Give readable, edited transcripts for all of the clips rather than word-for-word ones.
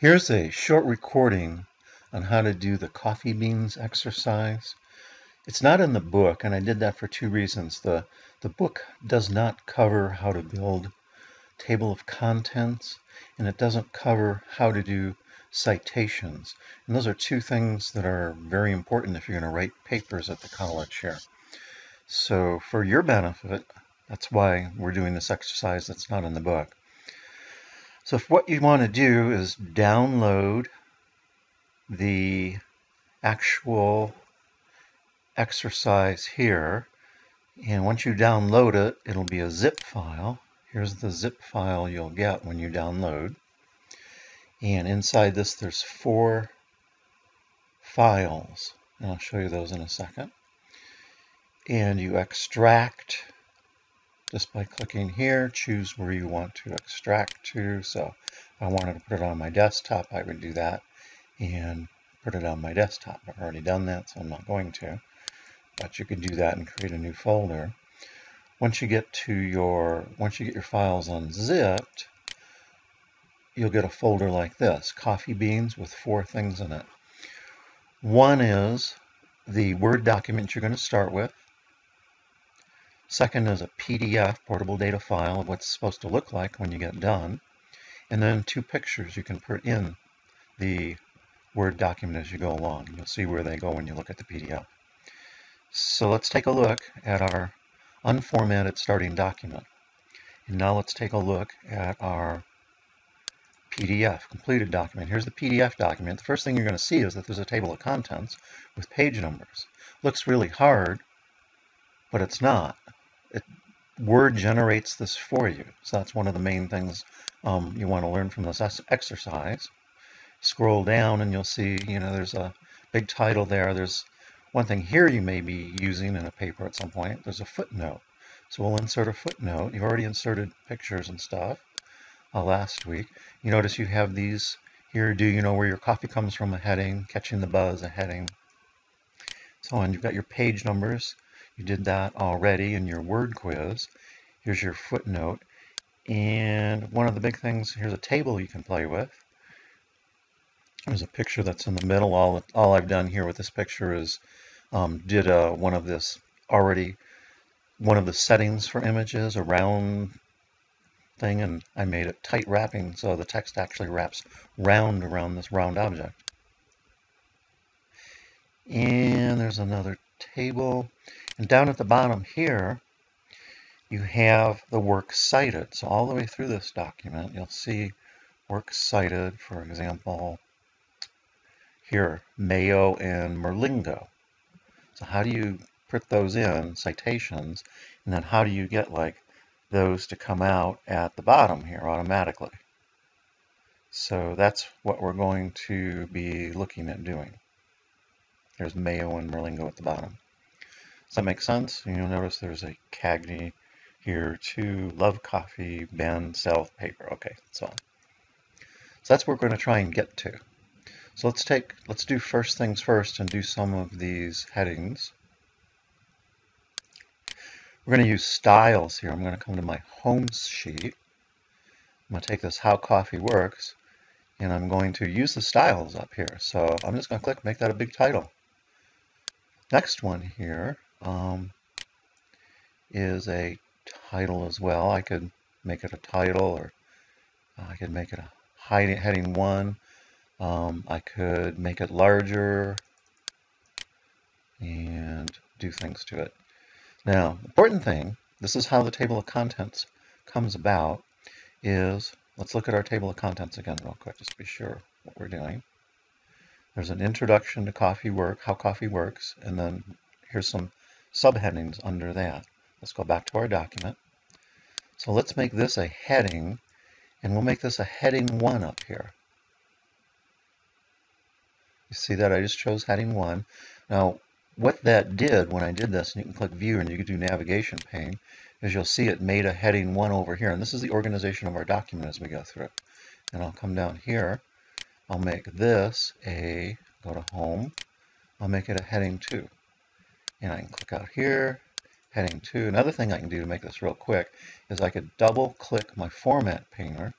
Here's a short recording on how to do the coffee beans exercise. It's not in the book, and I did that for two reasons. The book does not cover how to build table of contents, and it doesn't cover how to do citations. And those are two things that are very important if you're going to write papers at the college here. So for your benefit, that's why we're doing this exercise that's not in the book. So if what you want to do is download the actual exercise here, and once you download it, it'll be a zip file. Here's the zip file you'll get when you download, and inside this there's 4 files, and I'll show you those in a second. And you extract just by clicking here. Choose where you want to extract to. So if I wanted to put it on my desktop, I would do that and put it on my desktop. I've already done that, so I'm not going to. But you can do that and create a new folder. Once you get your files unzipped, you'll get a folder like this, coffee beans, with 4 things in it. One is the Word document you're going to start with. Second is a PDF, portable data file, of what's supposed to look like when you get done. And then 2 pictures you can put in the Word document as you go along. You'll see where they go when you look at the PDF. So let's take a look at our unformatted starting document. And now let's take a look at our PDF, completed document. Here's the PDF document. The first thing you're going to see is that there's a table of contents with page numbers. Looks really hard, but it's not. Word generates this for you. So that's one of the main things you want to learn from this exercise. Scroll down and you'll see, there's a big title there. There's one thing here you may be using in a paper at some point. There's a footnote. So we'll insert a footnote. You've already inserted pictures and stuff last week. You notice you have these here. Do you know where your coffee comes from? A heading. Catching the buzz, a heading. So on. You've got your page numbers. You did that already in your word quiz. Here's your footnote. And one of the big things, here's a table you can play with. There's a picture that's in the middle. All I've done here with this picture is did one of the settings for images, a round thing, and I made it tight wrapping so the text actually wraps round around this round object. And there's another table. And down at the bottom here, you have the works cited. So all the way through this document, you'll see works cited, for example, here, Mayo and Merlingo. So how do you put those in, citations, and then how do you get those to come out at the bottom here automatically? So that's what we're going to be looking at doing. There's Mayo and Merlingo at the bottom. Does that make sense? You'll notice there's a Cagney here too, love coffee, Ben, self, paper. Okay, so on. So that's what we're going to try and get to. So let's do first things first and do some of these headings. We're going to use styles here. I'm going to come to my home sheet. I'm going to take this How Coffee Works, and I'm going to use the styles up here. So I'm just going to click, make that a big title. Next one here is a title as well. I could make it a title, or I could make it a heading 1. I could make it larger and do things to it. Now, important thing, this is how the table of contents comes about, is, let's look at our table of contents again real quick, just to be sure what we're doing. There's an introduction to how coffee works, and then here's some subheadings under that. Let's go back to our document. So let's make this a heading, and we'll make this a heading 1 up here. You see that I just chose heading 1. Now, what that did when I did this, and you can click view and you can do navigation pane, is you'll see it made a heading 1 over here. And this is the organization of our document as we go through. And I'll come down here. I'll make this go to home. I'll make it a heading 2. And I can click out here, heading 2. Another thing I can do to make this real quick is I could double click my format painter.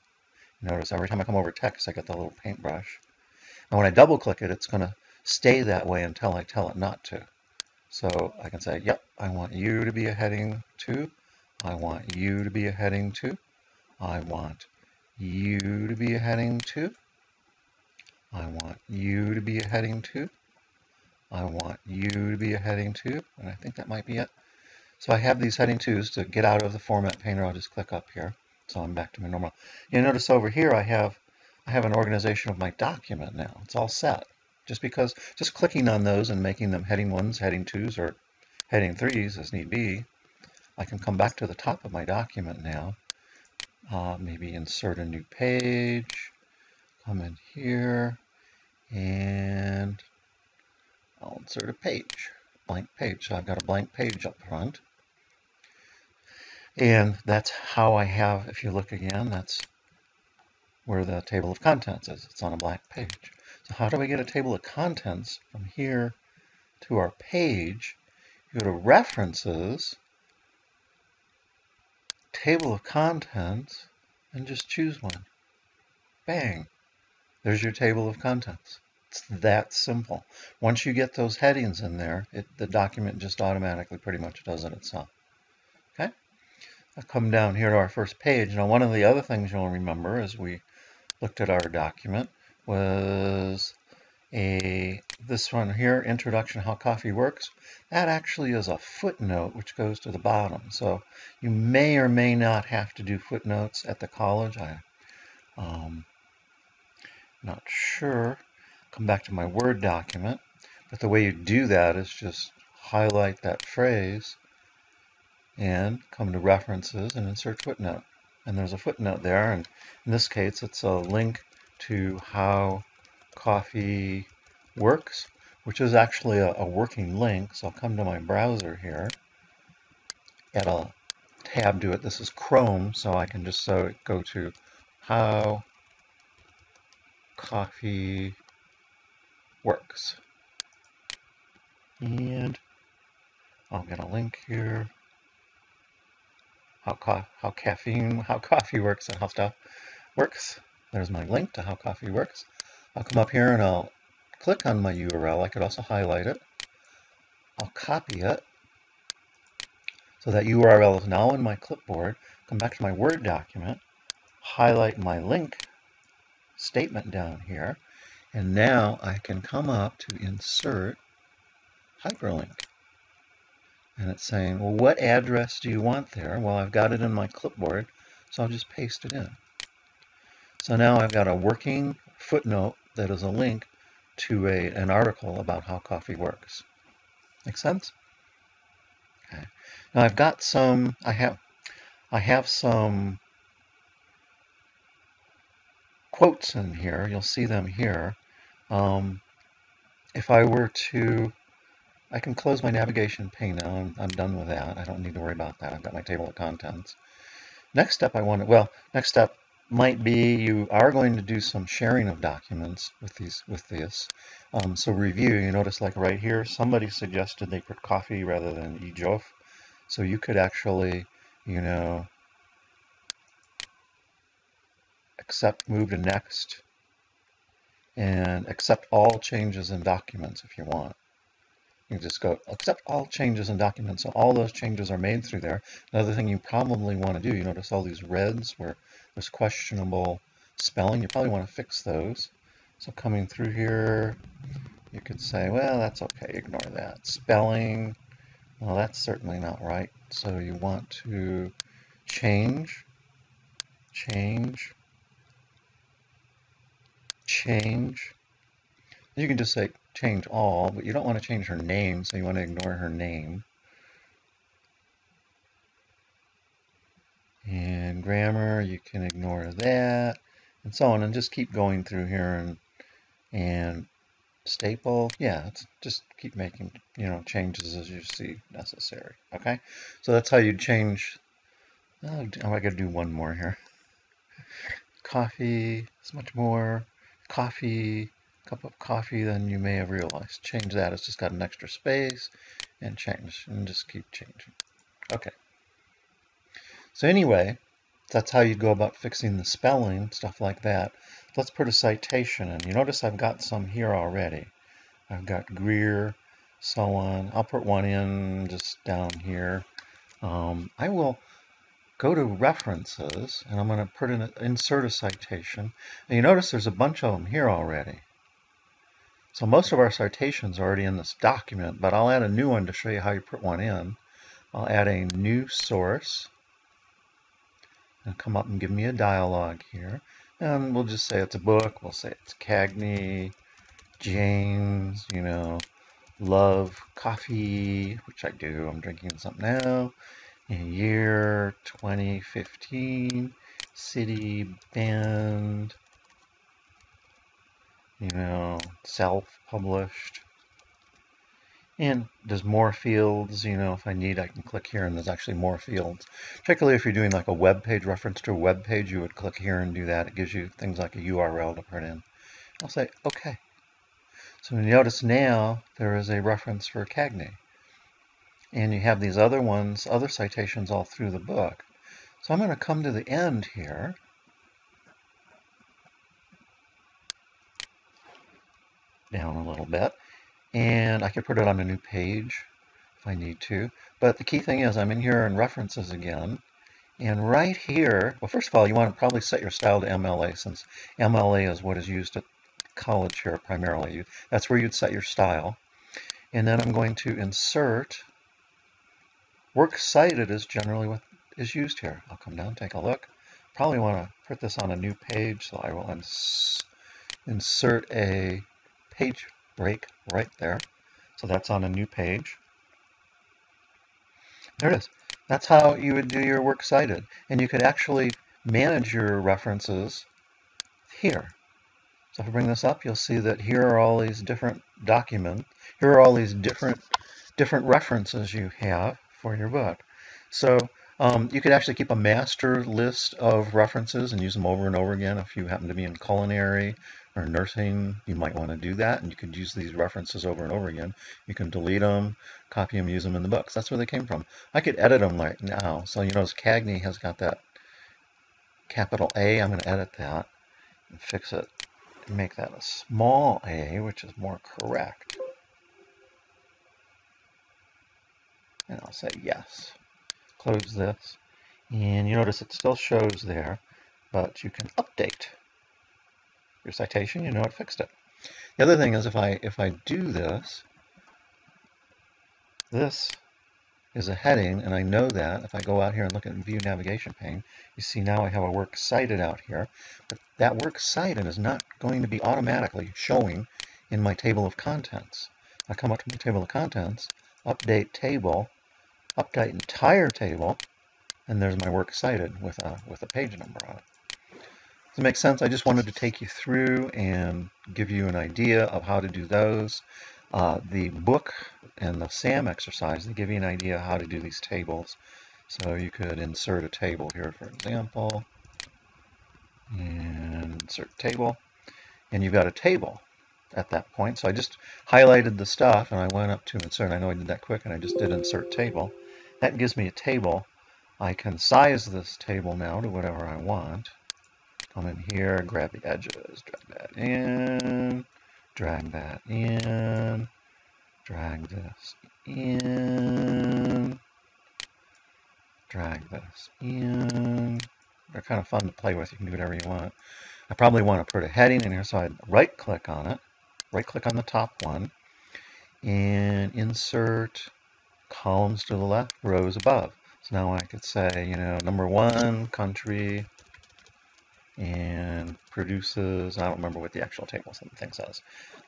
Notice every time I come over text, I get the little paintbrush. And when I double click it, it's going to stay that way until I tell it not to. So I can say, yep, I want you to be a heading 2. I want you to be a heading 2. I want you to be a heading 2. I want you to be a heading 2. I want you to be a heading 2. And I think that might be it. So I have these heading 2s. To get out of the format painter, I'll just click up here. So I'm back to my normal. You notice over here I have an organization of my document now. It's all set. Just clicking on those and making them heading 1s, heading 2s, or heading 3s as need be, I can come back to the top of my document now. Maybe insert a new page, come in here, and I'll insert a page, blank page. So I've got a blank page up front. And that's how I have, if you look again, that's where the table of contents is. It's on a blank page. So how do we get a table of contents from here to our page? You go to References, Table of Contents, and just choose one. Bang! There's your table of contents. It's that simple. Once you get those headings in there, the document just automatically pretty much does it itself. Okay? I'll come down here to our first page. Now, one of the other things you'll remember as we looked at our document was this one here, Introduction to How Coffee Works. That actually is a footnote which goes to the bottom. So you may or may not have to do footnotes at the college. I'm not sure. Come back to my Word document. But the way you do that is just highlight that phrase and come to References and insert footnote. And there's a footnote there, and in this case it's a link to How Coffee Works, which is actually a working link. So I'll come to my browser here, add a tab to it. This is Chrome, so I can just go to How Coffee Works. And I'll get a link here. How coffee works and how stuff works. There's my link to How Coffee Works. I'll come up here and I'll click on my URL. I could also highlight it. I'll copy it. So that URL is now in my clipboard. Come back to my Word document, highlight my link statement down here, and now I can come up to insert hyperlink. And it's saying, well, what address do you want there? Well, I've got it in my clipboard, so I'll just paste it in. So now I've got a working footnote that is a link to an article about how coffee works. Make sense? Okay. Now I've got some, I have some quotes in here. You'll see them here. If I were to, I can close my navigation pane now. I'm done with that. I don't need to worry about that. I've got my table of contents. Next step next step might be you are going to do some sharing of documents with this. So review, you notice like right here, somebody suggested they put coffee rather than ijof. So you could actually, accept, move to next, and accept all changes in documents if you want. You just go accept all changes in documents. So all those changes are made through there. Another thing you probably want to do, you notice all these reds where there's questionable spelling. You probably want to fix those. So coming through here, you could say, well, that's okay, ignore that. Spelling, well, that's certainly not right. So you want to change. You can just say change all, but you don't want to change her name, so you want to ignore her name. And grammar, you can ignore that, and so on, and just keep going through here. And staple, yeah, just keep making changes as you see necessary. Okay, so that's how you change. I gotta do one more here. Coffee is much more. Coffee, cup of coffee than you may have realized. Change that. It's just got an extra space, and change, and just keep changing. Okay. So anyway, That's how you go about fixing the spelling, stuff like that. Let's put a citation in. You notice I've got some here already. I've got Greer, so on. I'll put one in just down here. I will go to references, and I'm going to put in insert a citation. And you notice there's a bunch of them here already. So most of our citations are already in this document, but I'll add a new one to show you how you put one in. I'll add a new source. And come up and give me a dialogue here. And we'll just say it's a book. We'll say it's Cagney, James, love coffee, which I do. I'm drinking some now. In year 2015, city, band, self-published. And there's more fields, if I need, I can click here and there's actually more fields. Particularly if you're doing like a web page reference to a web page, you would click here and do that. It gives you things like a URL to put in. I'll say, okay. So you notice now there is a reference for Cagney. And you have these other ones, other citations all through the book. So I'm going to come to the end here. Down a little bit. And I could put it on a new page if I need to. But the key thing is I'm in here in references again. And right here, well, first of all, you want to probably set your style to MLA, since MLA is what is used at college here primarily. That's where you'd set your style. And then I'm going to insert. Works cited is generally what is used here. I'll come down, take a look. Probably want to put this on a new page, so I will insert a page break right there. So that's on a new page. There it is. That's how you would do your works cited. And you could actually manage your references here. So if I bring this up, you'll see that here are all these different documents. Here are all these different references you have for your book. So you could actually keep a master list of references and use them over and over again. If you happen to be in culinary or nursing, you might want to do that, and you could use these references over and over again. You can delete them, copy them, use them in the books. That's where they came from. I could edit them right now. So you notice Cagney has got that capital A. I'm going to edit that and fix it and make that a small a, which is more correct. And I'll say yes. Close this. And you notice it still shows there, but you can update your citation. You know it fixed it. The other thing is if I do this, this is a heading, and I know that if I go out here and look at View Navigation pane, you see now I have a works cited out here, but that works cited is not going to be automatically showing in my table of contents. I come up to my table of contents, update table, update entire table, and there's my works cited with a page number on it. Does it make sense? I just wanted to take you through and give you an idea of how to do those. The book and the SAM exercise, they give you an idea how to do these tables. So you could insert a table here, for example, and insert table, and you've got a table at that point. So I just highlighted the stuff and I went up to insert. I know I did that quick and I just did insert table. That gives me a table. I can size this table now to whatever I want. Come in here, grab the edges, drag that in, drag that in, drag this in, drag this in. They're kind of fun to play with. You can do whatever you want. I probably want to put a heading in here, so I'd right-click on it, right-click on the top one, and insert columns to the left, rows above. So now I could say, number 1, country, and produces, I don't remember what the actual table thing says.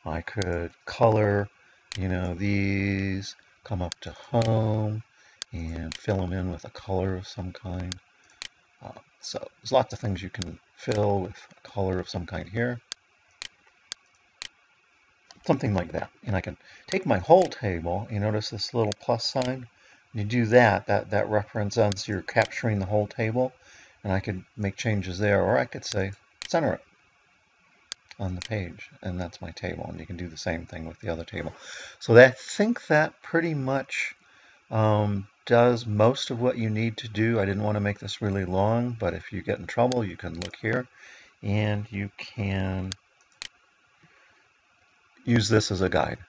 I could color, these, come up to home, and fill them in with a color of some kind. So there's lots of things you can fill with a color of some kind here. Something like that. And I can take my whole table, you notice this little plus sign? You do that represents you're capturing the whole table, and I could make changes there, or I could say center it on the page, and that's my table, and you can do the same thing with the other table. So I think that pretty much does most of what you need to do. I didn't want to make this really long, but if you get in trouble, you can look here and you can use this as a guide.